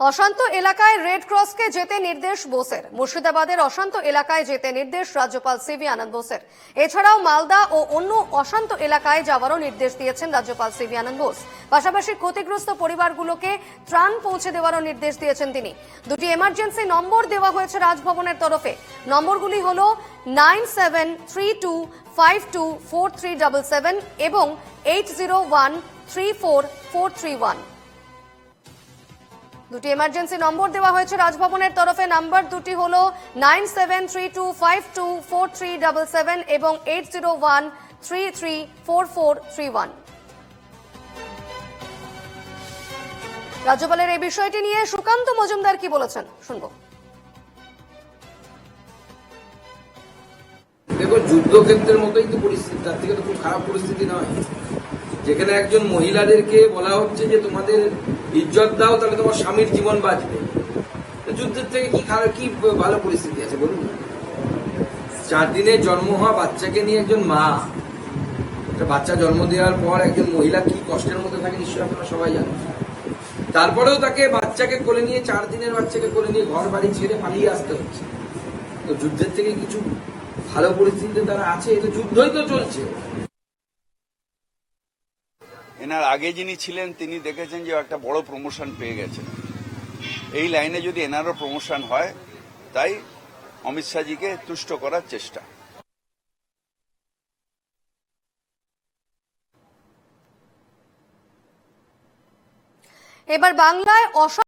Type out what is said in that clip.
অশান্ত এলাকায় রেড ক্রসকে যেতে নির্দেশ বোসের। মুর্শিদাবাদের অশান্ত এলাকায় যেতে নির্দেশ রাজ্যপাল সিভি আনন্দ বোসের। এছাড়াও মালদা ও অন্য অশান্ত এলাকায় যাওয়ারও নির্দেশ দিয়েছেন রাজ্যপাল সিভি আনন্দ বোস। পাশাপাশি ক্ষতিগ্রস্ত পরিবারগুলোকে ত্রাণ পৌঁছে দেওয়ারও নির্দেশ দিয়েছেন তিনি। দুটি এমার্জেন্সি নম্বর দেওয়া হয়েছে রাজভবনের তরফে। নম্বরগুলি হলো 9732524377 এবং 80134431। দুটি এমার্জেন্সি নম্বর দেওয়া হয়েছে রাজভবনের তরফে। নাম্বার দুটি হলো 9732524377 এবং 8013344431। রাজ্যপালের এই বিষয়টি নিয়ে সুকান্ত মজুমদার কি বলেছেন শুনবো। দেখো, যুদ্ধক্ষেত্রের মতোই তো পরিস্থিতি, তার থেকে তো খুব খারাপ পরিস্থিতি নয়। যেখানে একজন মহিলাদেরকে বলা হচ্ছে যে তোমাদের ইজ্জত দাও, তাহলে তোমার স্বামীর জীবন বাঁচবে। যুদ্ধের থেকে কি ভালো পরিস্থিতি আছে বলুন? 4 দিনে জন্ম হওয়া বাচ্চাকে নিয়ে একজন মা, একটা বাচ্চা জন্ম দেওয়ার পর একজন মহিলা কি কষ্টের মধ্যে থাকে নিশ্চয়ই আপনারা সবাই জানেন। তারপরেও তাকে বাচ্চাকে কোলে নিয়ে, 4 দিনের বাচ্চাকে কোলে নিয়ে ঘর বাড়ি ছেড়ে পালিয়ে আসতে হচ্ছে। তো যুদ্ধের থেকে কিছু ভালো পরিস্থিতিতে তারা আছে? এই তো যুদ্ধই তো চলছে। এনার আগে যিনি ছিলেন তিনি দেখেছেন যে একটা বড় প্রমোশন পেয়ে গেছেন। এই লাইনে যদি এনারও প্রমোশন হয়, তাই অমিত শাহজিকে তুষ্ট করার চেষ্টা। এবার বাংলায়